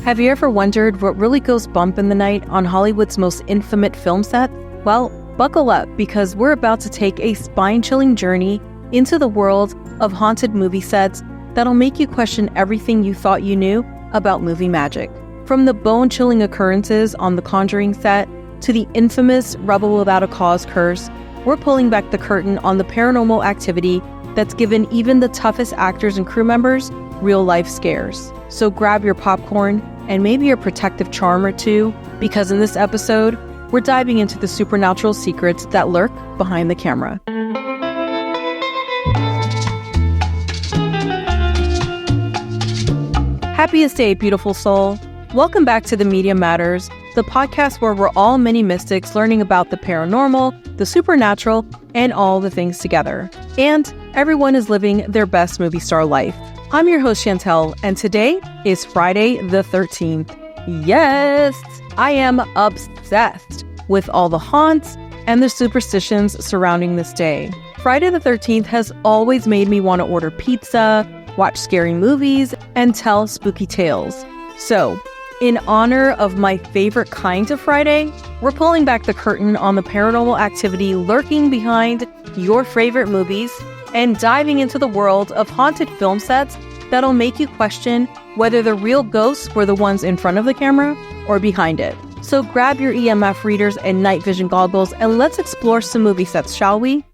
Have you ever wondered what really goes bump in the night on Hollywood's most infamous film set? Well, buckle up because we're about to take a spine-chilling journey into the world of haunted movie sets that'll make you question everything you thought you knew about movie magic. From the bone-chilling occurrences on the Conjuring set to the infamous Rebel Without a Cause curse, we're pulling back the curtain on the paranormal activity that's given even the toughest actors and crew members real-life scares. So grab your popcorn and maybe a protective charm or two, because in this episode, we're diving into the supernatural secrets that lurk behind the camera. Happiest day, beautiful soul. Welcome back to The Media Matters, the podcast where we're all mini mystics learning about the paranormal, the supernatural, and all the things together. And everyone is living their best movie star life. I'm your host, Chantel, and today is Friday the 13th. Yes, I am obsessed with all the haunts and the superstitions surrounding this day. Friday the 13th has always made me want to order pizza, watch scary movies, and tell spooky tales. So, in honor of my favorite kind of Friday, we're pulling back the curtain on the paranormal activity lurking behind your favorite movies and diving into the world of haunted film sets that'll make you question whether the real ghosts were the ones in front of the camera or behind it. So grab your EMF readers and night vision goggles and let's explore some movie sets, shall we?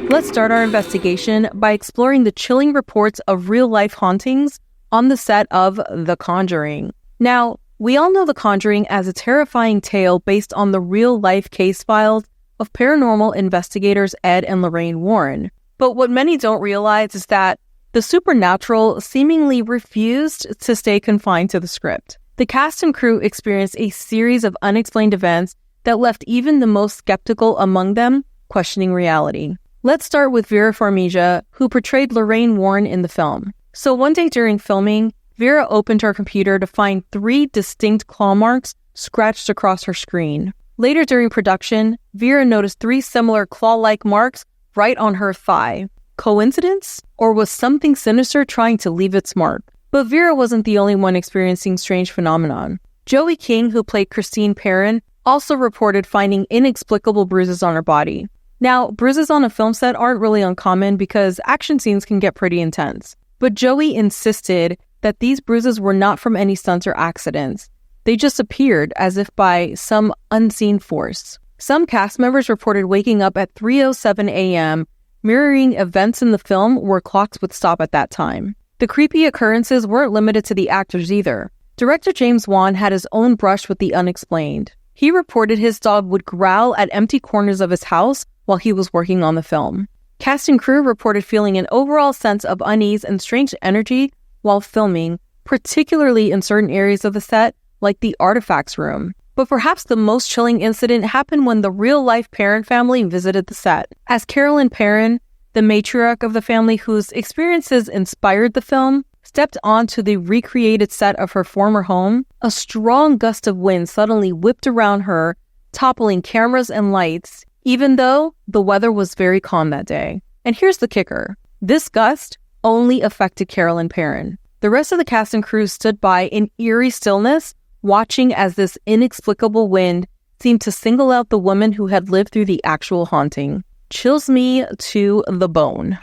Let's start our investigation by exploring the chilling reports of real-life hauntings on the set of The Conjuring. Now, we all know The Conjuring as a terrifying tale based on the real-life case files of paranormal investigators Ed and Lorraine Warren. But what many don't realize is that the supernatural seemingly refused to stay confined to the script. The cast and crew experienced a series of unexplained events that left even the most skeptical among them questioning reality. Let's start with Vera Farmiga, who portrayed Lorraine Warren in the film. So one day during filming, Vera opened her computer to find 3 distinct claw marks scratched across her screen. Later during production, Vera noticed 3 similar claw-like marks right on her thigh. Coincidence? Or was something sinister trying to leave its mark? But Vera wasn't the only one experiencing strange phenomenon. Joey King, who played Christine Perrin, also reported finding inexplicable bruises on her body. Now, bruises on a film set aren't really uncommon because action scenes can get pretty intense. But Joey insisted that these bruises were not from any stunts or accidents. They just appeared as if by some unseen force. Some cast members reported waking up at 3:07 a.m., mirroring events in the film where clocks would stop at that time. The creepy occurrences weren't limited to the actors either. Director James Wan had his own brush with the unexplained. He reported his dog would growl at empty corners of his house while he was working on the film. Cast and crew reported feeling an overall sense of unease and strange energy while filming, particularly in certain areas of the set, like the artifacts room. But perhaps the most chilling incident happened when the real-life Perrin family visited the set. As Carolyn Perrin, the matriarch of the family whose experiences inspired the film, stepped onto the recreated set of her former home, a strong gust of wind suddenly whipped around her, toppling cameras and lights, even though the weather was very calm that day. And here's the kicker. This gust only affected Carolyn Perrin. The rest of the cast and crew stood by in eerie stillness, watching as this inexplicable wind seemed to single out the woman who had lived through the actual haunting. Chills me to the bone.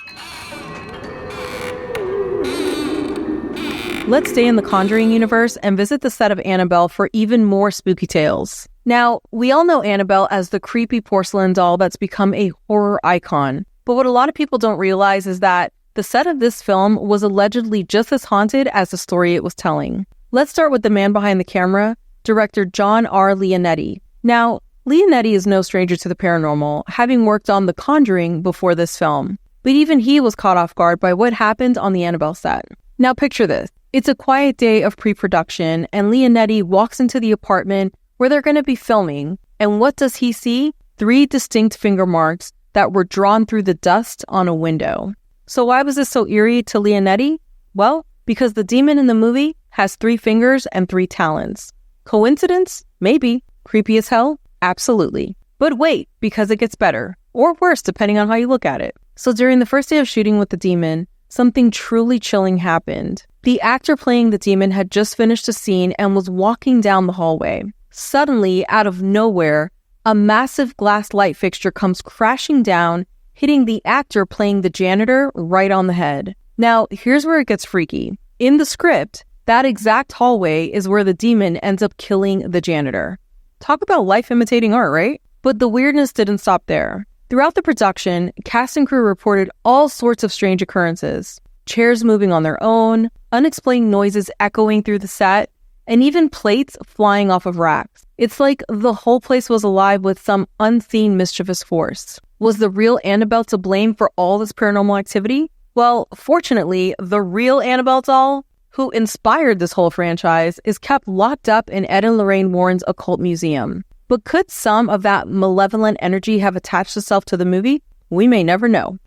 Let's stay in the Conjuring universe and visit the set of Annabelle for even more spooky tales. Now, we all know Annabelle as the creepy porcelain doll that's become a horror icon. But what a lot of people don't realize is that the set of this film was allegedly just as haunted as the story it was telling. Let's start with the man behind the camera, director John R. Leonetti. Now, Leonetti is no stranger to the paranormal, having worked on The Conjuring before this film. But even he was caught off guard by what happened on the Annabelle set. Now picture this. It's a quiet day of pre-production, and Leonetti walks into the apartment where they're going to be filming. And what does he see? 3 distinct finger marks that were drawn through the dust on a window. So why was this so eerie to Leonetti? Well, because the demon in the movie has 3 fingers and 3 talons. Coincidence? Maybe. Creepy as hell? Absolutely. But wait, because it gets better. Or worse, depending on how you look at it. So during the first day of shooting with the demon, something truly chilling happened. The actor playing the demon had just finished a scene and was walking down the hallway. Suddenly, out of nowhere, a massive glass light fixture comes crashing down, hitting the actor playing the janitor right on the head. Now, here's where it gets freaky. In the script, that exact hallway is where the demon ends up killing the janitor. Talk about life imitating art, right? But the weirdness didn't stop there. Throughout the production, cast and crew reported all sorts of strange occurrences. Chairs moving on their own, unexplained noises echoing through the set, and even plates flying off of racks. It's like the whole place was alive with some unseen mischievous force. Was the real Annabelle to blame for all this paranormal activity? Well, fortunately, the real Annabelle doll, who inspired this whole franchise, is kept locked up in Ed and Lorraine Warren's occult museum. But could some of that malevolent energy have attached itself to the movie? We may never know.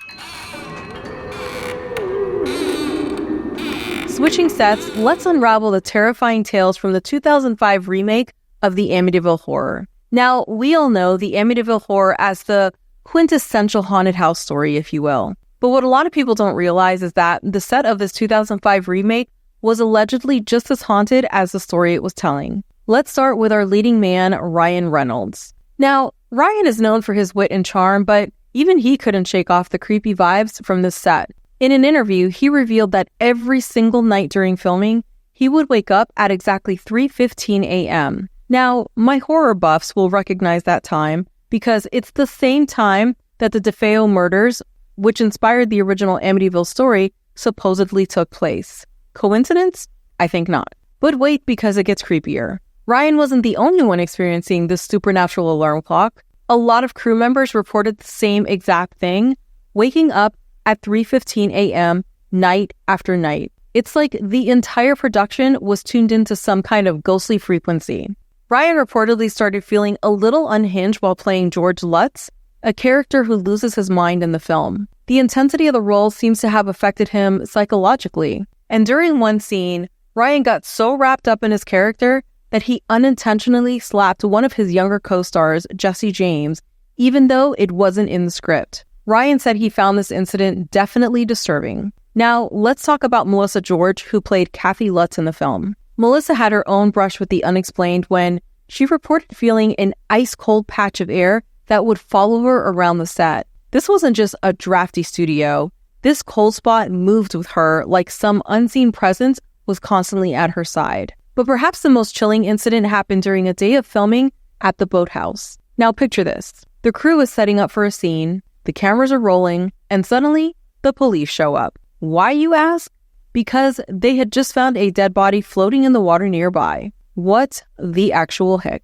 Switching sets, let's unravel the terrifying tales from the 2005 remake of the Amityville Horror. Now, we all know the Amityville Horror as the quintessential haunted house story, if you will. But what a lot of people don't realize is that the set of this 2005 remake was allegedly just as haunted as the story it was telling. Let's start with our leading man, Ryan Reynolds. Now, Ryan is known for his wit and charm, but even he couldn't shake off the creepy vibes from this set. In an interview, he revealed that every single night during filming, he would wake up at exactly 3:15 a.m. Now, my horror buffs will recognize that time because it's the same time that the DeFeo murders, which inspired the original Amityville story, supposedly took place. Coincidence? I think not. But wait, because it gets creepier. Ryan wasn't the only one experiencing this supernatural alarm clock. A lot of crew members reported the same exact thing, waking up at 3:15 a.m. night after night. It's like the entire production was tuned into some kind of ghostly frequency. Ryan reportedly started feeling a little unhinged while playing George Lutz, a character who loses his mind in the film. The intensity of the role seems to have affected him psychologically. And during one scene, Ryan got so wrapped up in his character that he unintentionally slapped one of his younger co-stars, Jesse James, even though it wasn't in the script. Ryan said he found this incident definitely disturbing. Now, let's talk about Melissa George, who played Kathy Lutz in the film. Melissa had her own brush with the unexplained when she reported feeling an ice-cold patch of air that would follow her around the set. This wasn't just a drafty studio. This cold spot moved with her like some unseen presence was constantly at her side. But perhaps the most chilling incident happened during a day of filming at the boathouse. Now picture this. The crew is setting up for a scene, the cameras are rolling, and suddenly, the police show up. Why, you ask? Because they had just found a dead body floating in the water nearby. What the actual heck?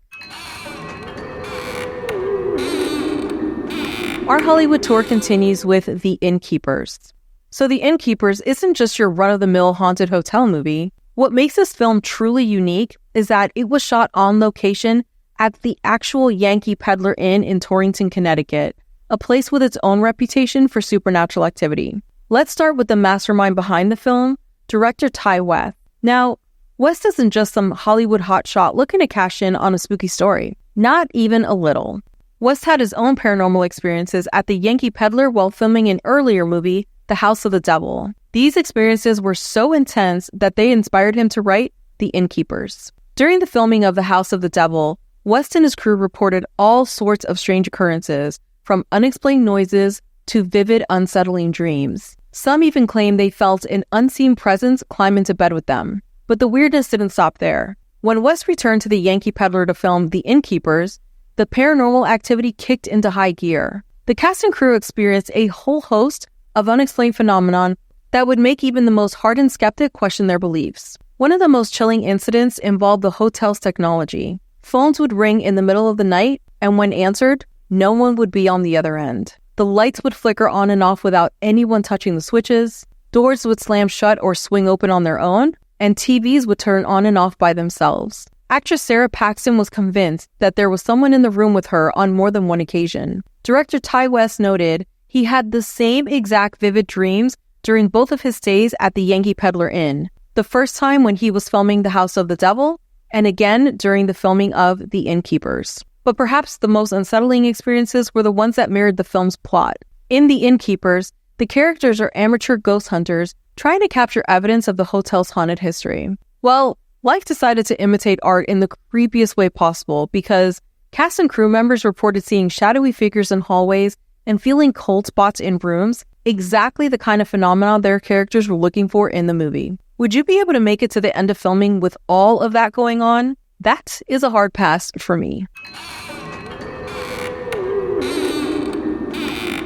Our Hollywood tour continues with The Innkeepers. So The Innkeepers isn't just your run-of-the-mill haunted hotel movie. What makes this film truly unique is that it was shot on location at the actual Yankee Peddler Inn in Torrington, Connecticut, a place with its own reputation for supernatural activity. Let's start with the mastermind behind the film, director Ty West. Now, West isn't just some Hollywood hotshot looking to cash in on a spooky story. Not even a little. West had his own paranormal experiences at the Yankee Peddler while filming an earlier movie, The House of the Devil. These experiences were so intense that they inspired him to write The Innkeepers. During the filming of The House of the Devil, West and his crew reported all sorts of strange occurrences, from unexplained noises to vivid, unsettling dreams. Some even claimed they felt an unseen presence climb into bed with them. But the weirdness didn't stop there. When West returned to the Yankee Peddler to film The Innkeepers, the paranormal activity kicked into high gear. The cast and crew experienced a whole host of unexplained phenomenon that would make even the most hardened skeptic question their beliefs. One of the most chilling incidents involved the hotel's technology. Phones would ring in the middle of the night, and when answered, no one would be on the other end. The lights would flicker on and off without anyone touching the switches, doors would slam shut or swing open on their own, and TVs would turn on and off by themselves. Actress Sarah Paxton was convinced that there was someone in the room with her on more than one occasion. Director Ty West noted he had the same exact vivid dreams during both of his stays at the Yankee Peddler Inn. The first time when he was filming The House of the Devil, and again during the filming of The Innkeepers. But perhaps the most unsettling experiences were the ones that mirrored the film's plot. In The Innkeepers, The characters are amateur ghost hunters trying to capture evidence of the hotel's haunted history. Well, life decided to imitate art in the creepiest way possible because cast and crew members reported seeing shadowy figures in hallways and feeling cold spots in rooms, exactly the kind of phenomenon their characters were looking for in the movie. Would you be able to make it to the end of filming with all of that going on? That is a hard pass for me.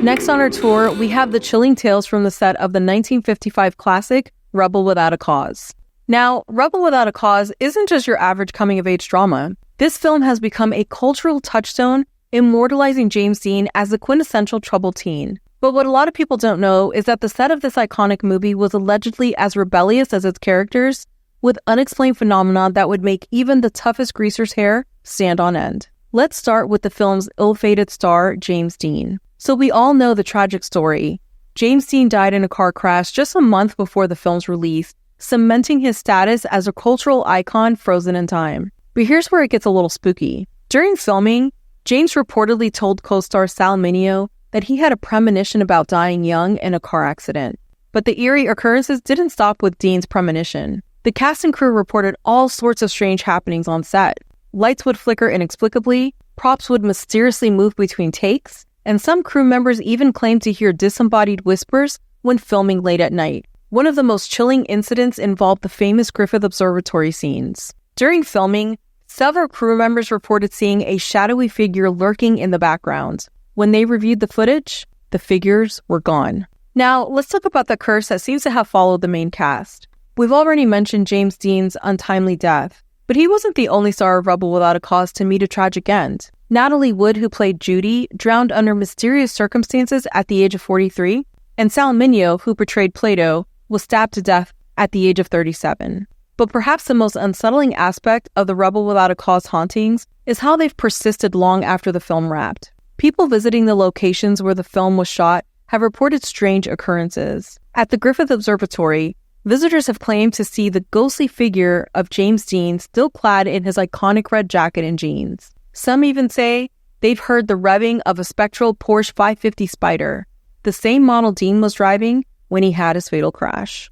Next on our tour, we have the chilling tales from the set of the 1955 classic, Rebel Without a Cause. Now, Rebel Without a Cause isn't just your average coming-of-age drama. This film has become a cultural touchstone, immortalizing James Dean as the quintessential troubled teen. But what a lot of people don't know is that the set of this iconic movie was allegedly as rebellious as its characters, with unexplained phenomena that would make even the toughest greaser's hair stand on end. Let's start with the film's ill-fated star, James Dean. So we all know the tragic story. James Dean died in a car crash just a month before the film's release, cementing his status as a cultural icon frozen in time. But here's where it gets a little spooky. During filming, James reportedly told co-star Sal Mineo that he had a premonition about dying young in a car accident. But the eerie occurrences didn't stop with Dean's premonition. The cast and crew reported all sorts of strange happenings on set. Lights would flicker inexplicably, props would mysteriously move between takes, and some crew members even claimed to hear disembodied whispers when filming late at night. One of the most chilling incidents involved the famous Griffith Observatory scenes. During filming, several crew members reported seeing a shadowy figure lurking in the background. When they reviewed the footage, the figures were gone. Now, let's talk about the curse that seems to have followed the main cast. We've already mentioned James Dean's untimely death, but he wasn't the only star of Rebel Without a Cause to meet a tragic end. Natalie Wood, who played Judy, drowned under mysterious circumstances at the age of 43, and Sal Mineo, who portrayed Plato, was stabbed to death at the age of 37. But perhaps the most unsettling aspect of the Rebel Without a Cause hauntings is how they've persisted long after the film wrapped. People visiting the locations where the film was shot have reported strange occurrences. At the Griffith Observatory, visitors have claimed to see the ghostly figure of James Dean still clad in his iconic red jacket and jeans. Some even say they've heard the revving of a spectral Porsche 550 Spider, the same model Dean was driving when he had his fatal crash.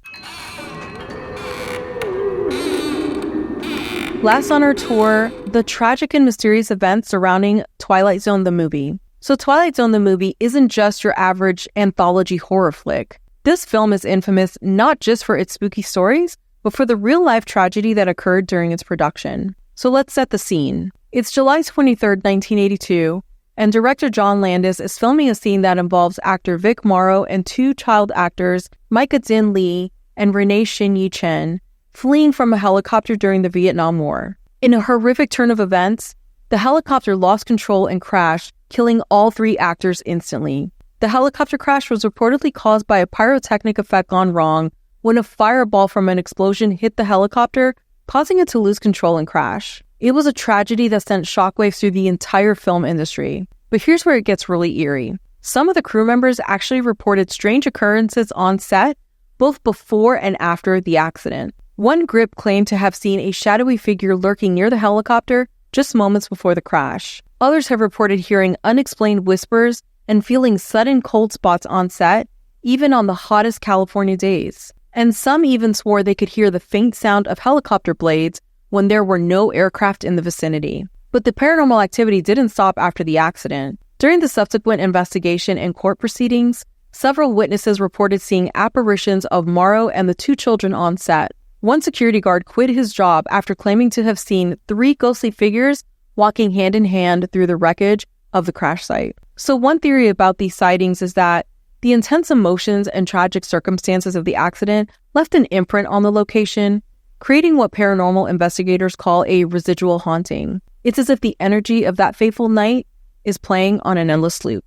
Last on our tour, the tragic and mysterious events surrounding Twilight Zone the movie. So Twilight Zone the movie isn't just your average anthology horror flick. This film is infamous not just for its spooky stories, but for the real-life tragedy that occurred during its production. So let's set the scene. It's July 23, 1982, and director John Landis is filming a scene that involves actor Vic Morrow and two child actors, Micah Din Lee and Renee Shin Yi Chen, fleeing from a helicopter during the Vietnam War. In a horrific turn of events, the helicopter lost control and crashed, killing all three actors instantly. The helicopter crash was reportedly caused by a pyrotechnic effect gone wrong when a fireball from an explosion hit the helicopter, causing it to lose control and crash. It was a tragedy that sent shockwaves through the entire film industry. But here's where it gets really eerie. Some of the crew members actually reported strange occurrences on set, both before and after the accident. One grip claimed to have seen a shadowy figure lurking near the helicopter just moments before the crash. Others have reported hearing unexplained whispers and feeling sudden cold spots on set, even on the hottest California days. And some even swore they could hear the faint sound of helicopter blades when there were no aircraft in the vicinity. But the paranormal activity didn't stop after the accident. During the subsequent investigation and court proceedings, several witnesses reported seeing apparitions of Morrow and the two children on set. One security guard quit his job after claiming to have seen three ghostly figures walking hand in hand through the wreckage of the crash site. So one theory about these sightings is that the intense emotions and tragic circumstances of the accident left an imprint on the location, creating what paranormal investigators call a residual haunting. It's as if the energy of that fateful night is playing on an endless loop.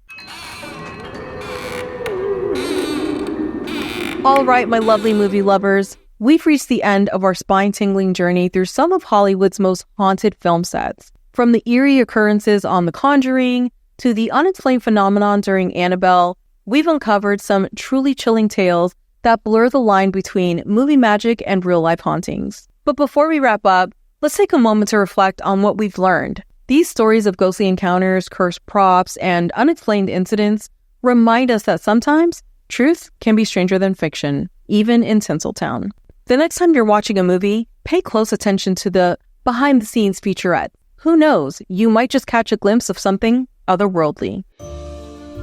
All right, my lovely movie lovers, we've reached the end of our spine-tingling journey through some of Hollywood's most haunted film sets. From the eerie occurrences on The Conjuring to the unexplained phenomenon during Annabelle, we've uncovered some truly chilling tales that blur the line between movie magic and real-life hauntings. But before we wrap up, let's take a moment to reflect on what we've learned. These stories of ghostly encounters, cursed props, and unexplained incidents remind us that sometimes Truth can be stranger than fiction, even in Tinseltown. The next time you're watching a movie, pay close attention to the behind-the-scenes featurette. Who knows, you might just catch a glimpse of something otherworldly.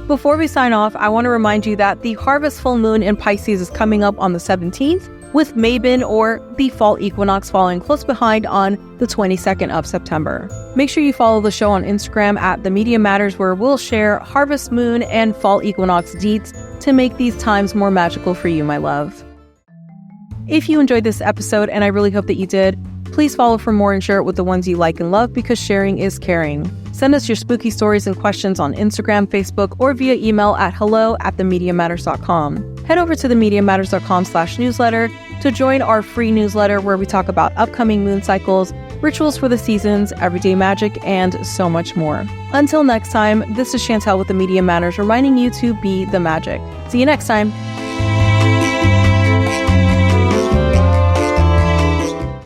Before we sign off, I want to remind you that the harvest full moon in Pisces is coming up on the 17th, with Mabon or the fall equinox following close behind on the 22nd of September. Make sure you follow the show on Instagram at The Media Matters, where we'll share harvest moon and fall equinox deets to make these times more magical for you, my love. If you enjoyed this episode, and I really hope that you did, please follow for more and share it with the ones you like and love, because sharing is caring. Send us your spooky stories and questions on Instagram, Facebook, or via email at hello@themediamatters.com. Head over to themediamatters.com/newsletter to join our free newsletter where we talk about upcoming moon cycles, rituals for the seasons, everyday magic, and so much more. Until next time, this is Chantel with The Media Matters reminding you to be the magic. See you next time.